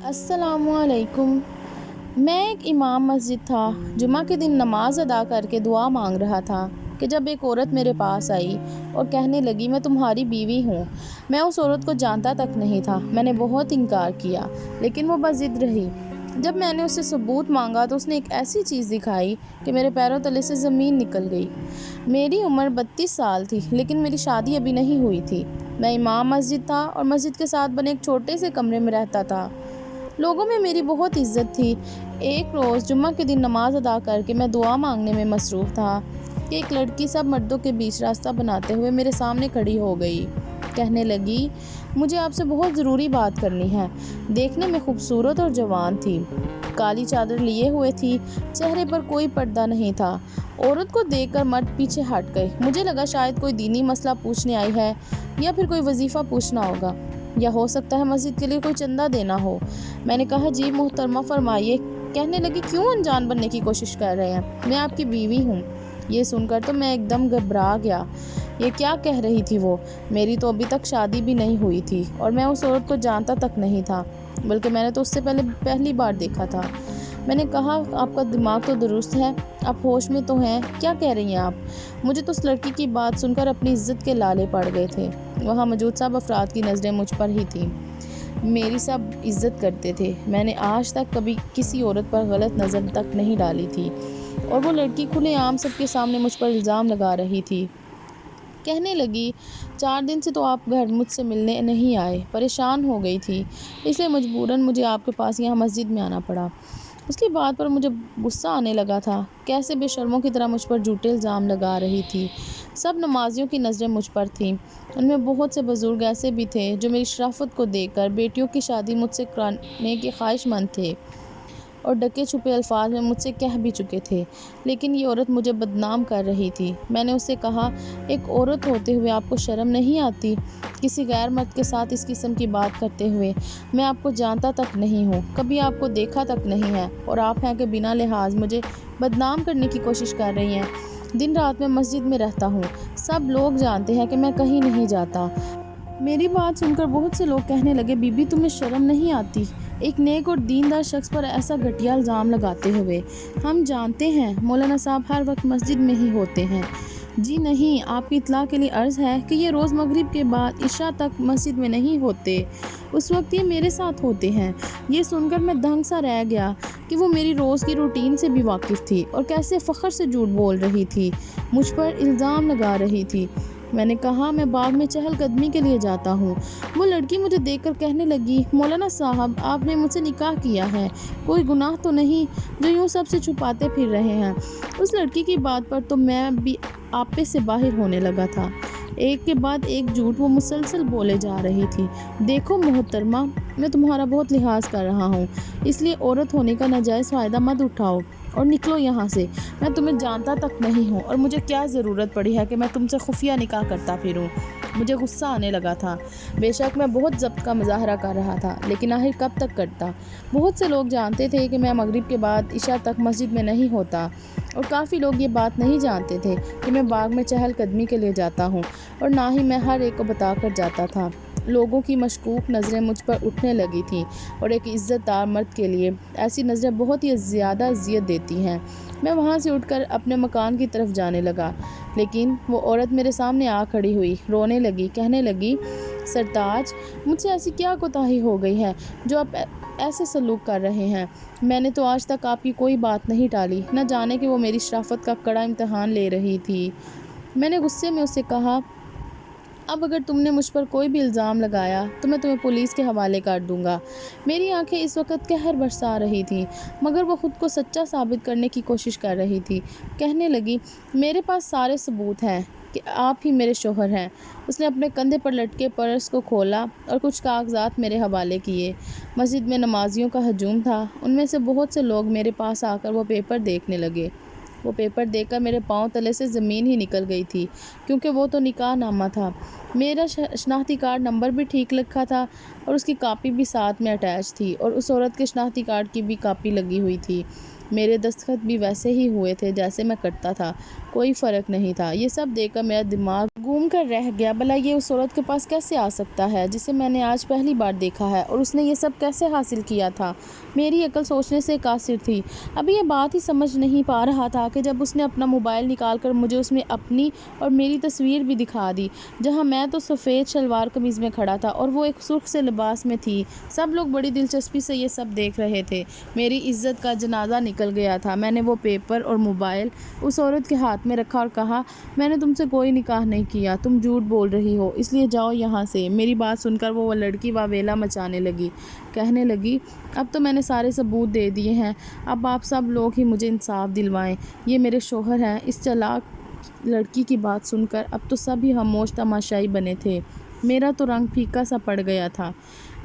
السلام علیکم۔ میں ایک امام مسجد تھا، جمعہ کے دن نماز ادا کر کے دعا مانگ رہا تھا کہ جب ایک عورت میرے پاس آئی اور کہنے لگی میں تمہاری بیوی ہوں۔ میں اس عورت کو جانتا تک نہیں تھا۔ میں نے بہت انکار کیا لیکن وہ بس ضد رہی۔ جب میں نے اس سے ثبوت مانگا تو اس نے ایک ایسی چیز دکھائی کہ میرے پیروں تلے سے زمین نکل گئی۔ میری عمر 32 سال تھی لیکن میری شادی ابھی نہیں ہوئی تھی۔ میں امام مسجد تھا اور مسجد کے ساتھ بنے ایک چھوٹے سے کمرے میں رہتا تھا۔ لوگوں میں میری بہت عزت تھی۔ ایک روز جمعہ کے دن نماز ادا کر کے میں دعا مانگنے میں مصروف تھا کہ ایک لڑکی سب مردوں کے بیچ راستہ بناتے ہوئے میرے سامنے کھڑی ہو گئی۔ کہنے لگی مجھے آپ سے بہت ضروری بات کرنی ہے۔ دیکھنے میں خوبصورت اور جوان تھی، کالی چادر لیے ہوئے تھی، چہرے پر کوئی پردہ نہیں تھا۔ عورت کو دیکھ کر مرد پیچھے ہٹ گئے۔ مجھے لگا شاید کوئی دینی مسئلہ پوچھنے آئی ہے یا پھر کوئی وظیفہ پوچھنا ہوگا، یا ہو سکتا ہے مسجد کے لیے کوئی چندہ دینا ہو۔ میں نے کہا جی محترمہ فرمائیے۔ کہنے لگی کیوں انجان بننے کی کوشش کر رہے ہیں، میں آپ کی بیوی ہوں۔ یہ سن کر تو میں ایک دم گھبرا گیا۔ یہ کیا کہہ رہی تھی وہ؟ میری تو ابھی تک شادی بھی نہیں ہوئی تھی اور میں اس عورت کو جانتا تک نہیں تھا، بلکہ میں نے تو اس سے پہلی بار دیکھا تھا۔ میں نے کہا آپ کا دماغ تو درست ہے، آپ ہوش میں تو ہیں، کیا کہہ رہی ہیں آپ؟ مجھے تو اس لڑکی کی بات سن کر اپنی عزت کے لالے پڑ گئے تھے۔ وہاں موجود سب افراد کی نظریں مجھ پر ہی تھیں۔ میری سب عزت کرتے تھے۔ میں نے آج تک کبھی کسی عورت پر غلط نظر تک نہیں ڈالی تھی، اور وہ لڑکی کھلے عام سب کے سامنے مجھ پر الزام لگا رہی تھی۔ کہنے لگی 4 دن سے تو آپ گھر مجھ سے ملنے نہیں آئے، پریشان ہو گئی تھی، اس لیے مجبوراً مجھے آپ کے پاس یہاں مسجد میں آنا پڑا۔ اس کی بات پر مجھے غصہ آنے لگا تھا۔ کیسے بے شرموں کی طرح مجھ پر جھوٹے الزام لگا رہی تھی۔ سب نمازیوں کی نظریں مجھ پر تھیں۔ ان میں بہت سے بزرگ ایسے بھی تھے جو میری شرافت کو دیکھ کر بیٹیوں کی شادی مجھ سے کرانے کے خواہش مند تھے اور ڈھکے چھپے الفاظ میں مجھ سے کہہ بھی چکے تھے، لیکن یہ عورت مجھے بدنام کر رہی تھی۔ میں نے اس سے کہا ایک عورت ہوتے ہوئے آپ کو شرم نہیں آتی کسی غیر مرد کے ساتھ اس قسم کی بات کرتے ہوئے؟ میں آپ کو جانتا تک نہیں ہوں، کبھی آپ کو دیکھا تک نہیں ہے، اور آپ ہیں کہ بنا لحاظ مجھے بدنام کرنے کی کوشش کر رہی ہیں۔ دن رات میں مسجد میں رہتا ہوں، سب لوگ جانتے ہیں کہ میں کہیں نہیں جاتا۔ میری بات سن کر بہت سے لوگ کہنے لگے بی بی تمہیں شرم نہیں آتی ایک نیک اور دیندار شخص پر ایسا گھٹیا الزام لگاتے ہوئے؟ ہم جانتے ہیں مولانا صاحب ہر وقت مسجد میں ہی ہوتے ہیں۔ جی نہیں، آپ کی اطلاع کے لیے عرض ہے کہ یہ روز مغرب کے بعد عشاء تک مسجد میں نہیں ہوتے، اس وقت یہ میرے ساتھ ہوتے ہیں۔ یہ سن کر میں دنگ سا رہ گیا کہ وہ میری روز کی روٹین سے بھی واقف تھی اور کیسے فخر سے جھوٹ بول رہی تھی، مجھ پر الزام لگا رہی تھی۔ میں نے کہا میں باغ میں چہل قدمی کے لیے جاتا ہوں۔ وہ لڑکی مجھے دیکھ کر کہنے لگی مولانا صاحب آپ نے مجھ سے نکاح کیا ہے، کوئی گناہ تو نہیں جو یوں سب سے چھپاتے پھر رہے ہیں؟ اس لڑکی کی بات پر تو میں بھی آپے سے باہر ہونے لگا تھا۔ ایک کے بعد ایک جھوٹ وہ مسلسل بولے جا رہی تھی۔ دیکھو محترمہ، میں تمہارا بہت لحاظ کر رہا ہوں، اس لیے عورت ہونے کا ناجائز فائدہ مت اٹھاؤ اور نکلو یہاں سے۔ میں تمہیں جانتا تک نہیں ہوں اور مجھے کیا ضرورت پڑی ہے کہ میں تم سے خفیہ نکاح کرتا پھروں؟ مجھے غصہ آنے لگا تھا۔ بے شک میں بہت ضبط کا مظاہرہ کر رہا تھا، لیکن آخر کب تک کرتا؟ بہت سے لوگ جانتے تھے کہ میں مغرب کے بعد عشاء تک مسجد میں نہیں ہوتا، اور کافی لوگ یہ بات نہیں جانتے تھے کہ میں باغ میں چہل قدمی کے لیے جاتا ہوں، اور نہ ہی میں ہر ایک کو بتا کر جاتا تھا۔ لوگوں کی مشکوک نظریں مجھ پر اٹھنے لگی تھیں، اور ایک عزت دار مرد کے لیے ایسی نظریں بہت ہی زیادہ اذیت دیتی ہیں۔ میں وہاں سے اٹھ کر اپنے مکان کی طرف جانے لگا، لیکن وہ عورت میرے سامنے آ کھڑی ہوئی، رونے لگی، کہنے لگی سرتاج مجھ سے ایسی کیا کوتاہی ہو گئی ہے جو آپ ایسے سلوک کر رہے ہیں؟ میں نے تو آج تک آپ کی کوئی بات نہیں ٹالی، نہ جانے کہ وہ میری شرافت کا کڑا امتحان لے رہی تھی۔ میں نے غصے میں اس سے کہا اب اگر تم نے مجھ پر کوئی بھی الزام لگایا تو میں تمہیں پولیس کے حوالے کر دوں گا۔ میری آنکھیں اس وقت قہر برسا رہی تھیں، مگر وہ خود کو سچا ثابت کرنے کی کوشش کر رہی تھی۔ کہنے لگی میرے پاس سارے ثبوت ہیں کہ آپ ہی میرے شوہر ہیں۔ اس نے اپنے کندھے پر لٹکے پرس کو کھولا اور کچھ کاغذات میرے حوالے کیے۔ مسجد میں نمازیوں کا ہجوم تھا، ان میں سے بہت سے لوگ میرے پاس آ کر وہ پیپر دیکھنے لگے۔ وہ پیپر دیکھ کر میرے پاؤں تلے سے زمین ہی نکل گئی تھی، کیونکہ وہ تو نکاح نامہ تھا۔ میرا شناختی کارڈ نمبر بھی ٹھیک لکھا تھا اور اس کی کاپی بھی ساتھ میں اٹیچ تھی، اور اس عورت کے شناختی کارڈ کی بھی کاپی لگی ہوئی تھی۔ میرے دستخط بھی ویسے ہی ہوئے تھے جیسے میں کرتا تھا، کوئی فرق نہیں تھا۔ یہ سب دیکھ کر میرا دماغ گھوم کر رہ گیا۔ بھلا یہ اس عورت کے پاس کیسے آ سکتا ہے جسے میں نے آج پہلی بار دیکھا ہے، اور اس نے یہ سب کیسے حاصل کیا تھا؟ میری عقل سوچنے سے قاصر تھی۔ ابھی یہ بات ہی سمجھ نہیں پا رہا تھا کہ جب اس نے اپنا موبائل نکال کر مجھے اس میں اپنی اور میری تصویر بھی دکھا دی، جہاں میں تو سفید شلوار قمیض میں کھڑا تھا اور وہ ایک سرخ سے لباس میں تھی۔ سب لوگ بڑی دلچسپی سے یہ سب دیکھ رہے تھے۔ میری عزت کا جنازہ نکل گیا تھا۔ میں نے وہ پیپر اور موبائل اس عورت کے ہاتھ میں رکھا اور کہا، میں نے تم سے کوئی نکاح نہیں کیا، تم جھوٹ بول رہی ہو، اس لیے جاؤ یہاں سے۔ میری بات سن کر وہ لڑکی واویلا مچانے لگی، کہنے لگی، اب تو میں نے سارے ثبوت دے دیے ہیں، اب آپ سب لوگ ہی مجھے انصاف دلوائیں، یہ میرے شوہر ہیں۔ اس چالاک لڑکی کی بات سن کر اب تو سب ہی خاموش تماشائی بنے تھے۔ میرا تو رنگ پھیکا سا پڑ گیا تھا۔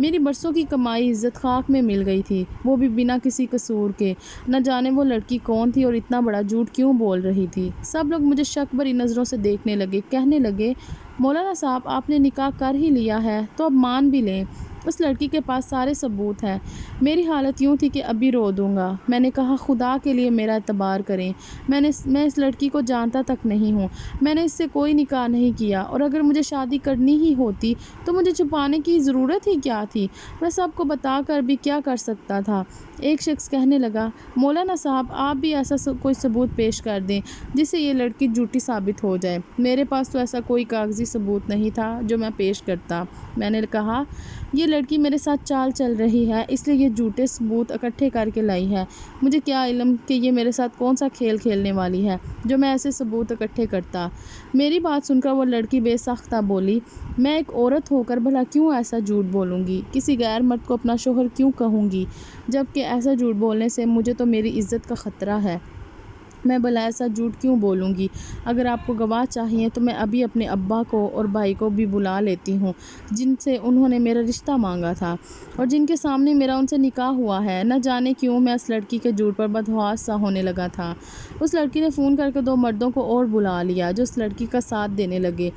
میری برسوں کی کمائی عزت خاک میں مل گئی تھی، وہ بھی بنا کسی قصور کے۔ نہ جانے وہ لڑکی کون تھی اور اتنا بڑا جھوٹ کیوں بول رہی تھی۔ سب لوگ مجھے شک بھری نظروں سے دیکھنے لگے، کہنے لگے، مولانا صاحب آپ نے نکاح کر ہی لیا ہے تو اب مان بھی لیں، اس لڑکی کے پاس سارے ثبوت ہیں۔ میری حالت یوں تھی کہ ابھی رو دوں گا۔ میں نے کہا، خدا کے لیے میرا اعتبار کریں، میں اس لڑکی کو جانتا تک نہیں ہوں، میں نے اس سے کوئی نکاح نہیں کیا، اور اگر مجھے شادی کرنی ہی ہوتی تو مجھے چھپانے کی ضرورت ہی کیا تھی، میں سب کو بتا کر بھی کیا کر سکتا تھا۔ ایک شخص کہنے لگا، مولانا صاحب آپ بھی ایسا کوئی ثبوت پیش کر دیں جس سے یہ لڑکی جھوٹی ثابت ہو جائے۔ میرے پاس تو ایسا کوئی کاغذی ثبوت نہیں تھا جو میں پیش کرتا۔ میں نے کہا، یہ لڑکی میرے ساتھ چال چل رہی ہے، اس لیے یہ جھوٹے ثبوت اکٹھے کر کے لائی ہے۔ مجھے کیا علم کہ یہ میرے ساتھ کون سا کھیل کھیلنے والی ہے جو میں ایسے ثبوت اکٹھے کرتا۔ میری بات سن کر وہ لڑکی بے ساختہ بولی، میں ایک عورت ہو کر بھلا کیوں ایسا جھوٹ بولوں گی، کسی غیر مرد کو اپنا شوہر کیوں کہوں گی، جبکہ ایسا جھوٹ بولنے سے مجھے تو میری عزت کا خطرہ ہے۔ میں بھلا ایسا جھوٹ کیوں بولوں گی؟ اگر آپ کو گواہ چاہیے تو میں ابھی اپنے ابا کو اور بھائی کو بھی بلا لیتی ہوں، جن سے انہوں نے میرا رشتہ مانگا تھا اور جن کے سامنے میرا ان سے نکاح ہوا ہے۔ نہ جانے کیوں میں اس لڑکی کے جھوٹ پر بدحواس سا ہونے لگا تھا۔ اس لڑکی نے فون کر کے 2 مردوں کو اور بلا لیا جو اس لڑکی کا ساتھ دینے لگے۔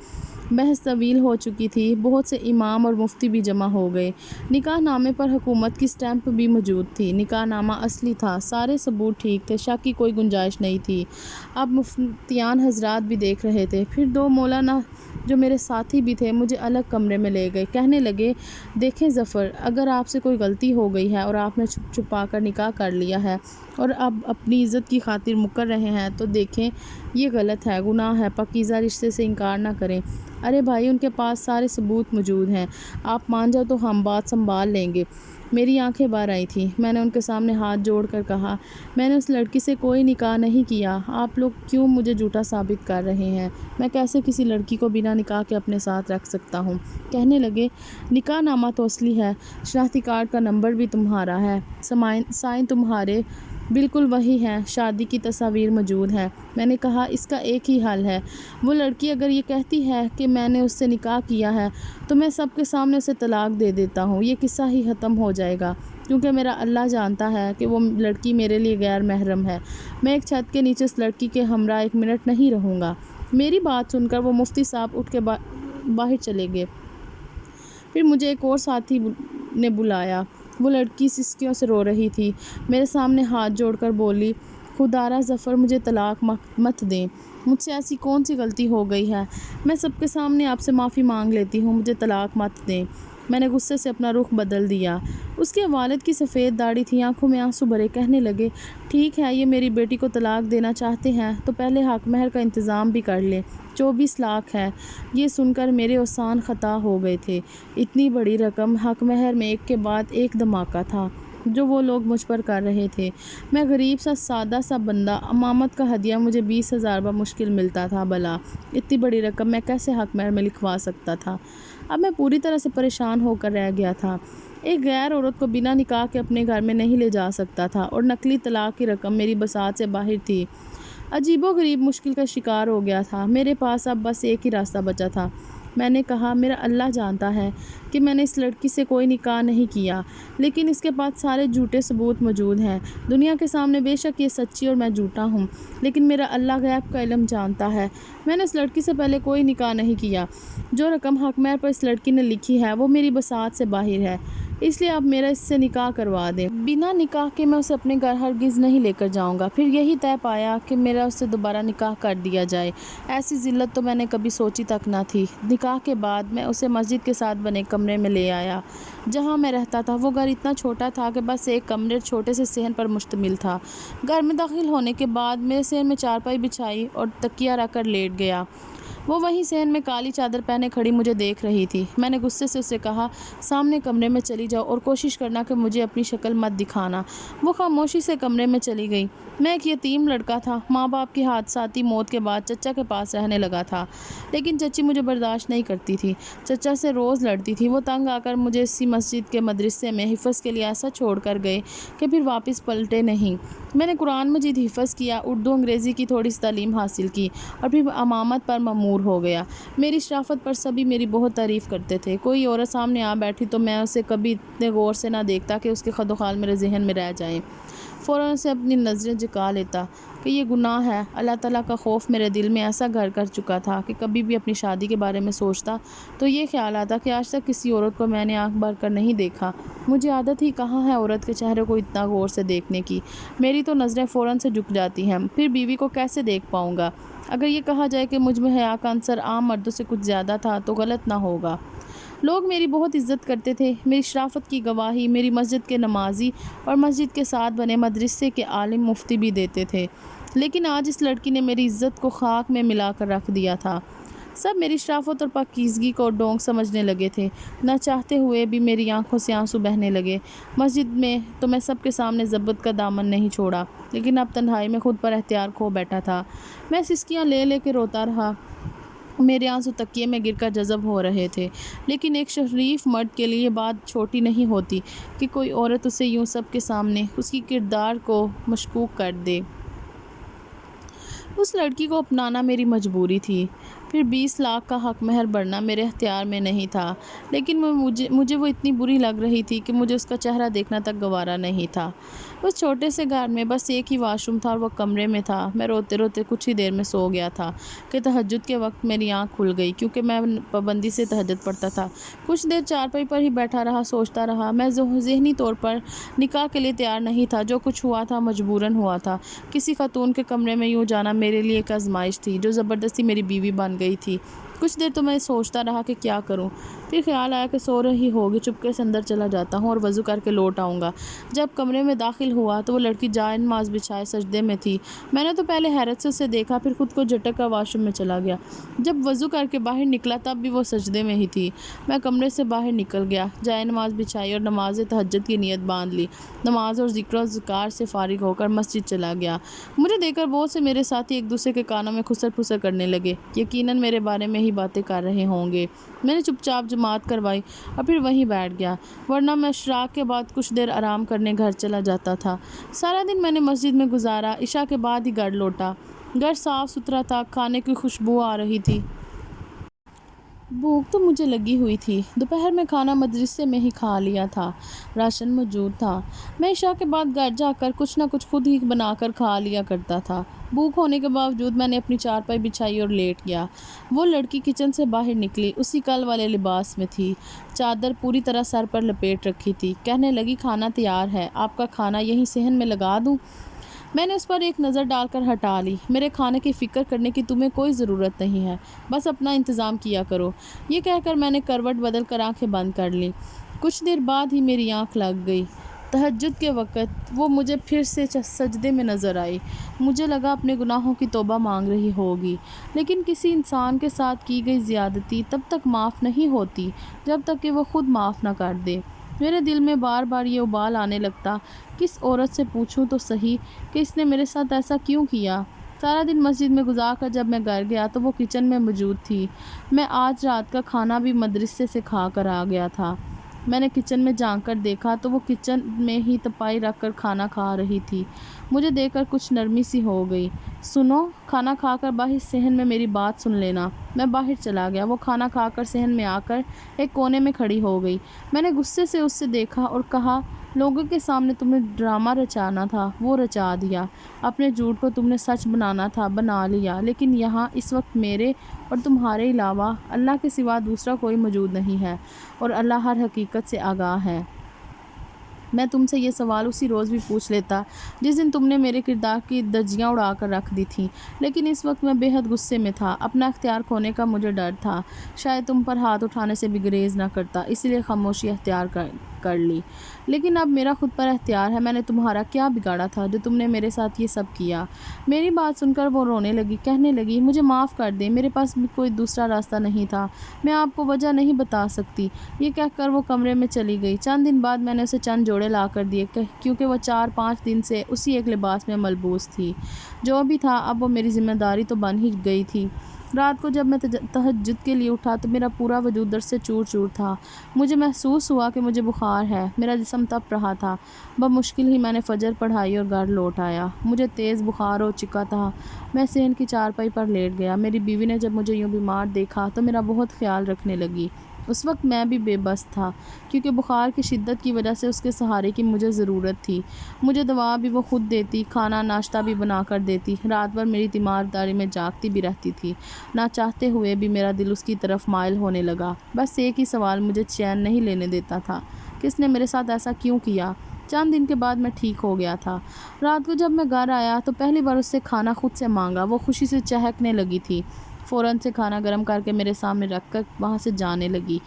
بحث طویل ہو چکی تھی، بہت سے امام اور مفتی بھی جمع ہو گئے۔ نکاح نامے پر حکومت کی سٹیمپ بھی موجود تھی۔ نکاح نامہ اصلی تھا، سارے ثبوت ٹھیک تھے، شک کی کوئی گنجائش نہیں تھی۔ اب مفتیان حضرات بھی دیکھ رہے تھے۔ پھر 2 مولانا جو میرے ساتھی بھی تھے مجھے الگ کمرے میں لے گئے، کہنے لگے، دیکھیں ظفر، اگر آپ سے کوئی غلطی ہو گئی ہے اور آپ نے چھپ چھپا کر نکاح کر لیا ہے اور اب اپنی عزت کی خاطر مکر رہے ہیں تو دیکھیں یہ غلط ہے، گناہ ہے، پاکیزہ رشتے سے انکار نہ کریں۔ ارے بھائی، ان کے پاس سارے ثبوت موجود ہیں، آپ مان جاؤ تو ہم بات سنبھال لیں گے۔ میری آنکھیں باہر آئی تھیں۔ میں نے ان کے سامنے ہاتھ جوڑ کر کہا، میں نے اس لڑکی سے کوئی نکاح نہیں کیا، آپ لوگ کیوں مجھے جھوٹا ثابت کر رہے ہیں؟ میں کیسے کسی لڑکی کو بنا نکاح کے اپنے ساتھ رکھ سکتا ہوں؟ کہنے لگے، نکاح نامہ تو اصلی ہے، شناختی کارڈ کا نمبر بھی تمہارا ہے، سائن تمہارے بالکل وہی ہیں، شادی کی تصاویر موجود ہیں۔ میں نے کہا، اس کا ایک ہی حل ہے، وہ لڑکی اگر یہ کہتی ہے کہ میں نے اس سے نکاح کیا ہے تو میں سب کے سامنے اسے طلاق دے دیتا ہوں، یہ قصہ ہی ختم ہو جائے گا، کیونکہ میرا اللہ جانتا ہے کہ وہ لڑکی میرے لیے غیر محرم ہے۔ میں ایک چھت کے نیچے اس لڑکی کے ہمراہ 1 منٹ نہیں رہوں گا۔ میری بات سن کر وہ مفتی صاحب اٹھ کے باہر چلے گئے۔ پھر مجھے ایک اور ساتھی نے بلایا۔ وہ لڑکی سسکیوں سے رو رہی تھی، میرے سامنے ہاتھ جوڑ کر بولی، خدارا ظفر، مجھے طلاق مت دیں، مجھ سے ایسی کون سی غلطی ہو گئی ہے، میں سب کے سامنے آپ سے معافی مانگ لیتی ہوں، مجھے طلاق مت دیں۔ میں نے غصے سے اپنا رخ بدل دیا۔ اس کے والد کی سفید داڑھی تھی، آنکھوں میں آنسو بھرے، کہنے لگے، ٹھیک ہے، یہ میری بیٹی کو طلاق دینا چاہتے ہیں تو پہلے حق مہر کا انتظام بھی کر لیں، 24 لاکھ ہے۔ یہ سن کر میرے اوسان خطا ہو گئے تھے۔ اتنی بڑی رقم حق مہر میں ایک کے بعد ایک دھماکہ تھا جو وہ لوگ مجھ پر کر رہے تھے۔ میں غریب سا سادہ سا بندہ، امامت کا ہدیہ مجھے 20,000 بمشکل ملتا تھا، بھلا اتنی بڑی رقم میں کیسے حق مہر میں لکھوا سکتا تھا؟ اب میں پوری طرح سے پریشان ہو کر رہ گیا تھا۔ ایک غیر عورت کو بنا نکاح کے اپنے گھر میں نہیں لے جا سکتا تھا، اور نقلی طلاق کی رقم میری بساط سے باہر تھی۔ عجیب و غریب مشکل کا شکار ہو گیا تھا۔ میرے پاس اب بس ایک ہی راستہ بچا تھا۔ میں نے کہا، میرا اللہ جانتا ہے کہ میں نے اس لڑکی سے کوئی نکاح نہیں کیا، لیکن اس کے پاس سارے جھوٹے ثبوت موجود ہیں۔ دنیا کے سامنے بے شک یہ سچی اور میں جھوٹا ہوں، لیکن میرا اللہ غیب کا علم جانتا ہے، میں نے اس لڑکی سے پہلے کوئی نکاح نہیں کیا۔ جو رقم حق مہر پر اس لڑکی نے لکھی ہے وہ میری بساط سے باہر ہے۔ اس لیے آپ میرا اس سے نکاح کروا دیں۔ بنا نکاح کے میں اسے اپنے گھر ہرگز نہیں لے کر جاؤں گا۔ پھر یہی طے پایا کہ میرا اس سے دوبارہ نکاح کر دیا جائے۔ ایسی ذلت تو میں نے کبھی سوچی تک نہ تھی۔ نکاح کے بعد میں اسے مسجد کے ساتھ بنے کمرے میں لے آیا جہاں میں رہتا تھا۔ وہ گھر اتنا چھوٹا تھا کہ بس ایک کمرے چھوٹے سے صحن پر مشتمل تھا۔ گھر میں داخل ہونے کے بعد میرے صحن میں چارپائی بچھائی اور تکیہ رکھ کر لیٹ گیا۔ وہ وہیں صحن میں کالی چادر پہنے کھڑی مجھے دیکھ رہی تھی۔ میں نے غصے سے اسے کہا، سامنے کمرے میں چلی جاؤ اور کوشش کرنا کہ مجھے اپنی شکل مت دکھانا۔ وہ خاموشی سے کمرے میں چلی گئی۔ میں ایک یتیم لڑکا تھا، ماں باپ کی حادثاتی موت کے بعد چچا کے پاس رہنے لگا تھا، لیکن چچی مجھے برداشت نہیں کرتی تھی۔ چچا سے روز لڑتی تھی۔ وہ تنگ آ کر مجھے اسی مسجد کے مدرسے میں حفظ کے لیے ایسا چھوڑ کر گئے کہ پھر واپس پلٹے نہیں۔ میں نے قرآن مجید حفظ کیا، اردو انگریزی کی تھوڑی سی تعلیم حاصل کی اور پھر امامت پر مأمور ہو گیا۔ میری شرافت پر سبھی میری بہت تعریف کرتے تھے۔ کوئی عورت سامنے آ بیٹھی تو میں اسے کبھی اتنے غور سے نہ دیکھتا کہ اس کے خد و خال میرے ذہن میں رہ جائیں۔ فوراً اسے اپنی نظریں جھکا لیتا کہ یہ گناہ ہے۔ اللہ تعالیٰ کا خوف میرے دل میں ایسا گھر کر چکا تھا کہ کبھی بھی اپنی شادی کے بارے میں سوچتا تو یہ خیال آتا کہ آج تک کسی عورت کو میں نے آنکھ بھر کر نہیں دیکھا۔ مجھے عادت ہی کہاں ہے عورت کے چہرے کو اتنا غور سے دیکھنے کی۔ میری تو نظریں فوراً سے جھک جاتی ہیں۔ پھر بیوی کو کیسے دیکھ پاؤں گا؟ اگر یہ کہا جائے کہ مجھ میں حیا کا عنصر عام مردوں سے کچھ زیادہ تھا تو غلط نہ ہوگا۔ لوگ میری بہت عزت کرتے تھے۔ میری شرافت کی گواہی میری مسجد کے نمازی اور مسجد کے ساتھ بنے مدرسے کے عالم مفتی بھی دیتے تھے۔ لیکن آج اس لڑکی نے میری عزت کو خاک میں ملا کر رکھ دیا تھا۔ سب میری شرافت اور پاکیزگی کو ڈونگ سمجھنے لگے تھے۔ نہ چاہتے ہوئے بھی میری آنکھوں سے آنسو بہنے لگے۔ مسجد میں تو میں سب کے سامنے ضبط کا دامن نہیں چھوڑا، لیکن اب تنہائی میں خود پر اختیار کھو بیٹھا تھا۔ میں سسکیاں لے لے کے روتا رہا۔ میرے آنسو تکیے میں گر کر جذب ہو رہے تھے۔ لیکن ایک شریف مرد کے لیے یہ بات چھوٹی نہیں ہوتی کہ کوئی عورت اسے یوں سب کے سامنے اس کی کردار کو مشکوک کر دے۔ اس لڑکی کو اپنانا میری مجبوری تھی۔ پھر 20 لاکھ کا حق مہر بھرنا میرے اختیار میں نہیں تھا، لیکن مجھے وہ اتنی بری لگ رہی تھی کہ مجھے اس کا چہرہ دیکھنا تک گوارا نہیں تھا۔ اس چھوٹے سے گھر میں بس ایک ہی واش روم تھا اور وہ کمرے میں تھا۔ میں روتے روتے کچھ ہی دیر میں سو گیا تھا کہ تہجد کے وقت میری آنکھ کھل گئی، کیونکہ میں پابندی سے تہجد پڑھتا تھا۔ کچھ دیر چارپائی پر ہی بیٹھا رہا، سوچتا رہا۔ میں ذہنی طور پر نکاح کے لیے تیار نہیں تھا۔ جو کچھ ہوا تھا مجبوراً ہوا تھا۔ کسی خاتون کے کمرے میں یوں جانا میرے لیے ایک آزمائش تھی جو زبردستی میری بیوی بن گئی تھی۔ کچھ دیر تو میں سوچتا رہا کہ کیا کروں۔ پھر خیال آیا کہ سو رہی ہوگی، چپکے سے اندر چلا جاتا ہوں اور وضو کر کے لوٹ آؤں گا۔ جب کمرے میں داخل ہوا تو وہ لڑکی جائے نماز بچھائے سجدے میں تھی۔ میں نے تو پہلے حیرت سے اسے دیکھا، پھر خود کو جھٹک کر واش روم میں چلا گیا۔ جب وضو کر کے باہر نکلا تب بھی وہ سجدے میں ہی تھی۔ میں کمرے سے باہر نکل گیا، جائے نماز بچھائی اور نماز تہجد کی نیت باندھ لی۔ نماز اور ذکر و اذکار سے فارغ ہو کر مسجد چلا گیا۔ مجھے دیکھ کر بہت سے میرے ساتھی ایک دوسرے کے کانوں میں خسر پھسر کرنے لگے۔ یقیناً میرے بارے میں ہی باتیں کر رہے ہوں گے۔ میں نے چپ چاپ جماعت کروائی اور پھر وہیں بیٹھ گیا، ورنہ میں اشراق کے بعد کچھ دیر آرام کرنے گھر چلا جاتا تھا۔ سارا دن میں نے مسجد میں گزارا، عشاء کے بعد ہی گھر لوٹا۔ گھر صاف ستھرا تھا، کھانے کی خوشبو آ رہی تھی۔ بھوک تو مجھے لگی ہوئی تھی۔ دوپہر میں کھانا مدرسے میں ہی کھا لیا تھا، راشن موجود تھا۔ میں عشاء کے بعد گھر جا کر کچھ نہ کچھ خود ہی بنا کر کھا لیا کرتا تھا۔ بھوک ہونے کے باوجود میں نے اپنی چارپائی بچھائی اور لیٹ گیا۔ وہ لڑکی کچن سے باہر نکلی، اسی کل والے لباس میں تھی، چادر پوری طرح سر پر لپیٹ رکھی تھی۔ کہنے لگی، کھانا تیار ہے، آپ کا کھانا یہیں صحن میں لگا دوں؟ میں نے اس پر ایک نظر ڈال کر ہٹا لی۔ میرے کھانے کی فکر کرنے کی تمہیں کوئی ضرورت نہیں ہے، بس اپنا انتظام کیا کرو۔ یہ کہہ کر میں نے کروٹ بدل کر آنکھیں بند کر لیں۔ کچھ دیر بعد ہی میری آنکھ لگ گئی۔ تہجد کے وقت وہ مجھے پھر سے سجدے میں نظر آئی۔ مجھے لگا اپنے گناہوں کی توبہ مانگ رہی ہوگی، لیکن کسی انسان کے ساتھ کی گئی زیادتی تب تک معاف نہیں ہوتی جب تک کہ وہ خود معاف نہ کر دے۔ میرے دل میں بار بار یہ ابال آنے لگتا، کس عورت سے پوچھوں تو صحیح کہ اس نے میرے ساتھ ایسا کیوں کیا۔ سارا دن مسجد میں گزار کر جب میں گھر گیا تو وہ کچن میں موجود تھی۔ میں آج رات کا کھانا بھی مدرسے سے کھا کر آ گیا تھا۔ میں نے کچن میں جھانک کر دیکھا تو وہ کچن میں ہی تپائی رکھ کر کھانا کھا رہی تھی۔ مجھے دیکھ کر کچھ نرمی سی ہو گئی۔ سنو، کھانا کھا کر باہر صحن میں میری بات سن لینا۔ میں باہر چلا گیا۔ وہ کھانا کھا کر صحن میں آ کر ایک کونے میں کھڑی ہو گئی۔ میں نے غصے سے اس سے دیکھا اور کہا، لوگوں کے سامنے تم نے ڈرامہ رچانا تھا، وہ رچا دیا۔ اپنے جھوٹ کو تم نے سچ بنانا تھا، بنا لیا۔ لیکن یہاں اس وقت میرے اور تمہارے علاوہ اللہ کے سوا دوسرا کوئی موجود نہیں ہے، اور اللہ ہر حقیقت سے آگاہ ہے۔ میں تم سے یہ سوال اسی روز بھی پوچھ لیتا جس دن تم نے میرے کردار کی درجیاں اڑا کر رکھ دی تھیں، لیکن اس وقت میں بے حد غصے میں تھا۔ اپنا اختیار کھونے کا مجھے ڈر تھا، شاید تم پر ہاتھ اٹھانے سے بھی گریز نہ کرتا، اس لیے خاموشی اختیار کر لی۔ لیکن اب میرا خود پر اختیار ہے۔ میں نے تمہارا کیا بگاڑا تھا جو تم نے میرے ساتھ یہ سب کیا؟ میری بات سن کر وہ رونے لگی، کہنے لگی، مجھے معاف کر دیں، میرے پاس کوئی دوسرا راستہ نہیں تھا، میں آپ کو وجہ نہیں بتا سکتی۔ یہ کہہ کر وہ کمرے میں چلی گئی۔ چند دن بعد میں نے اسے چند جوڑے لا کر دیے کیونکہ وہ 4-5 دن سے اسی ایک لباس میں ملبوس تھی۔ جو بھی تھا اب وہ میری ذمہ داری تو بن ہی گئی تھی۔ رات کو جب میں تہجد کے لیے اٹھا تو میرا پورا وجود درد سے چور چور تھا۔ مجھے محسوس ہوا کہ مجھے بخار ہے، میرا جسم تپ رہا تھا۔ بمشکل ہی میں نے فجر پڑھائی اور گھر لوٹ آیا۔ مجھے تیز بخار ہو چکا تھا۔ میں صحن کی چارپائی پر لیٹ گیا۔ میری بیوی نے جب مجھے یوں بیمار دیکھا تو میرا بہت خیال رکھنے لگی۔ اس وقت میں بھی بے بس تھا کیونکہ بخار کی شدت کی وجہ سے اس کے سہارے کی مجھے ضرورت تھی۔ مجھے دوا بھی وہ خود دیتی، کھانا ناشتہ بھی بنا کر دیتی، رات بھر میری تیمارداری میں جاگتی بھی رہتی تھی۔ نہ چاہتے ہوئے بھی میرا دل اس کی طرف مائل ہونے لگا۔ بس ایک ہی سوال مجھے چین نہیں لینے دیتا تھا، کس نے میرے ساتھ ایسا کیوں کیا؟ چند دن کے بعد میں ٹھیک ہو گیا تھا۔ رات کو جب میں گھر آیا تو پہلی بار اس سے کھانا خود سے مانگا۔ وہ خوشی سے چہکنے لگی تھی۔ فوراً سے کھانا گرم کر کے میرے سامنے رکھ کر وہاں سے جانے لگی۔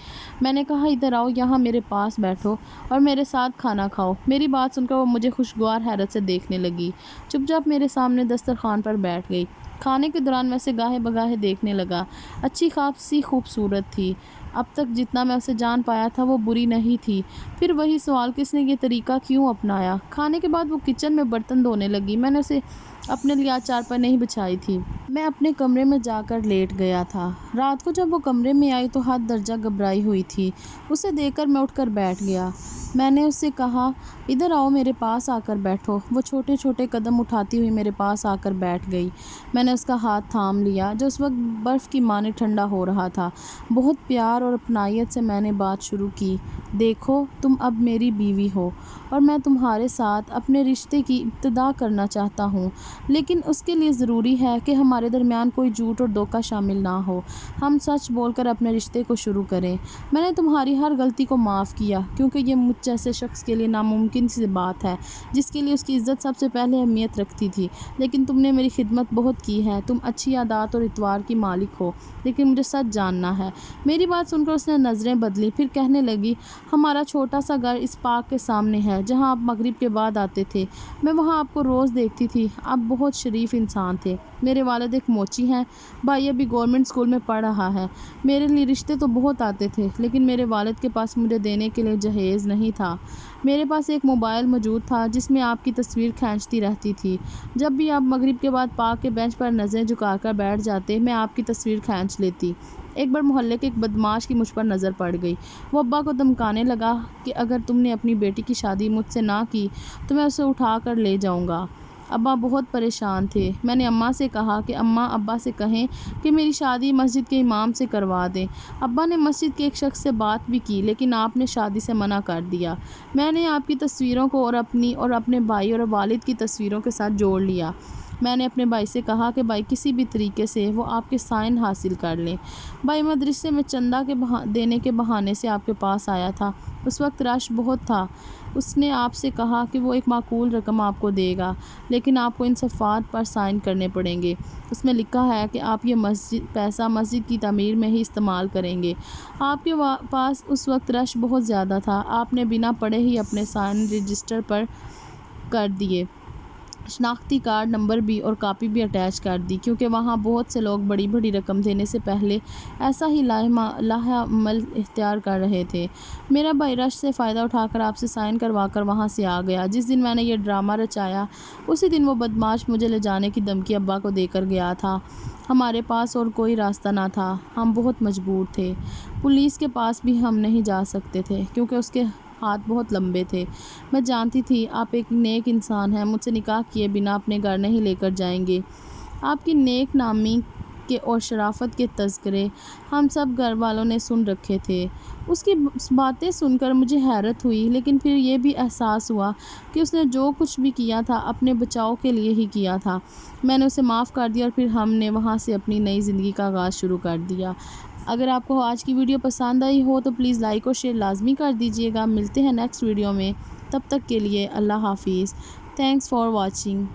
میں نے کہا، ادھر آؤ، یہاں میرے پاس بیٹھو اور میرے ساتھ کھانا کھاؤ۔ میری بات سن کر وہ مجھے خوشگوار حیرت سے دیکھنے لگی۔ چپ چاپ میرے سامنے دسترخوان پر بیٹھ گئی۔ کھانے کے دوران میں اسے گاہے بگاہے دیکھنے لگا۔ اچھی خاصی خوبصورت تھی۔ اب تک جتنا میں اسے جان پایا تھا وہ بری نہیں تھی۔ پھر وہی سوال، کس نے یہ طریقہ کیوں اپنایا؟ کھانے کے بعد وہ کچن میں برتن دھونے لگی۔ میں نے اسے اپنے لیے آج چارپائی نہیں بچھائی تھی۔ میں اپنے کمرے میں جا کر لیٹ گیا تھا۔ رات کو جب وہ کمرے میں آئی تو حد درجہ گھبرائی ہوئی تھی۔ اسے دیکھ کر میں اٹھ کر بیٹھ گیا۔ میں نے اس سے کہا، ادھر آؤ، میرے پاس آ کر بیٹھو۔ وہ چھوٹے چھوٹے قدم اٹھاتی ہوئی میرے پاس آ کر بیٹھ گئی۔ میں نے اس کا ہاتھ تھام لیا جو اس وقت برف کی مانند ٹھنڈا ہو رہا تھا۔ بہت پیار اور اپنائیت سے میں نے بات شروع کی، دیکھو، تم اب میری بیوی ہو اور میں تمہارے ساتھ اپنے رشتے کی ابتدا کرنا چاہتا ہوں، لیکن اس کے لیے ضروری ہے کہ ہمارے درمیان کوئی جھوٹ اور دھوکہ شامل نہ ہو۔ ہم سچ بول کر اپنے رشتے کو شروع کریں۔ میں نے تمہاری ہر غلطی کو معاف کیا کیونکہ یہ مجھ جیسے شخص کے لیے ناممکن سی بات ہے جس کے لیے اس کی عزت سب سے پہلے اہمیت رکھتی تھی، لیکن تم نے میری خدمت بہت کی ہے۔ تم اچھی عادات اور اتوار کی مالک ہو، لیکن مجھے سچ جاننا ہے۔ میری بات سن کر اس نے نظریں بدلی، پھر کہنے لگی، ہمارا چھوٹا سا گھر اس پارک کے سامنے ہے جہاں آپ مغرب کے بعد آتے تھے۔ میں وہاں آپ کو روز دیکھتی تھی۔ آپ بہت شریف انسان تھے۔ میرے والد ایک موچی ہیں، بھائی ابھی گورنمنٹ اسکول میں پڑھ رہا ہے۔ میرے لیے رشتے تو بہت آتے تھے، لیکن میرے والد کے پاس مجھے دینے کے لیے جہیز نہیں تھا۔ میرے پاس ایک موبائل موجود تھا جس میں آپ کی تصویر کھینچتی رہتی تھی۔ جب بھی آپ مغرب کے بعد پارک کے بینچ پر نظریں جھکا کر بیٹھ جاتے، میں آپ کی تصویر کھینچ لیتی۔ ایک بار محلے کے ایک بدماش کی مجھ پر نظر پڑ گئی۔ وہ ابا کو دھمکانے لگا کہ اگر تم نے اپنی بیٹی کی شادی مجھ سے نہ کی تو میں اسے اٹھا کر لے جاؤں گا۔ ابا بہت پریشان تھے۔ میں نے اماں سے کہا کہ اماں ابا سے کہیں کہ میری شادی مسجد کے امام سے کروا دیں۔ ابا نے مسجد کے ایک شخص سے بات بھی کی، لیکن آپ نے شادی سے منع کر دیا۔ میں نے آپ کی تصویروں کو اور اپنی اور اپنے بھائی اور والد کی تصویروں کے ساتھ جوڑ لیا۔ میں نے اپنے بھائی سے کہا کہ بھائی کسی بھی طریقے سے وہ آپ کے سائن حاصل کر لیں۔ بھائی مدرسے میں چندہ دینے کے بہانے سے آپ کے پاس آیا تھا۔ اس وقت رش بہت تھا۔ اس نے آپ سے کہا کہ وہ ایک معقول رقم آپ کو دے گا، لیکن آپ کو ان صفحات پر سائن کرنے پڑیں گے۔ اس میں لکھا ہے کہ آپ یہ پیسہ مسجد کی تعمیر میں ہی استعمال کریں گے۔ آپ کے پاس اس وقت رش بہت زیادہ تھا۔ آپ نے بنا پڑھے ہی اپنے سائن رجسٹر پر کر دیے۔ شناختی کارڈ نمبر بھی اور کاپی بھی اٹیچ کر دی کیونکہ وہاں بہت سے لوگ بڑی بڑی رقم دینے سے پہلے ایسا ہی لاہے عمل اختیار کر رہے تھے۔ میرا بھائی رش سے فائدہ اٹھا کر آپ سے سائن کروا کر وہاں سے آ گیا۔ جس دن میں نے یہ ڈرامہ رچایا اسی دن وہ بدماش مجھے لے جانے کی دھمکی ابا کو دے کر گیا تھا۔ ہمارے پاس اور کوئی راستہ نہ تھا، ہم بہت مجبور تھے۔ پولیس کے پاس بھی ہم نہیں جا سکتے تھے کیونکہ اس کے ہاتھ بہت لمبے تھے۔ میں جانتی تھی آپ ایک نیک انسان ہیں، مجھ سے نکاح کیے بنا اپنے گھر نہیں لے کر جائیں گے۔ آپ کی نیک نامی کے اور شرافت کے تذکرے ہم سب گھر والوں نے سن رکھے تھے۔ اس کی باتیں سن کر مجھے حیرت ہوئی، لیکن پھر یہ بھی احساس ہوا کہ اس نے جو کچھ بھی کیا تھا اپنے بچاؤ کے لیے ہی کیا تھا۔ میں نے اسے معاف کر دیا اور پھر ہم نے وہاں سے اپنی نئی زندگی کا آغاز شروع کر دیا۔ اگر آپ کو آج کی ویڈیو پسند آئی ہو تو پلیز لائک اور شیئر لازمی کر دیجیے گا۔ ملتے ہیں نیکسٹ ویڈیو میں۔ تب تک کے لیے اللہ حافظ. Thanks for watching.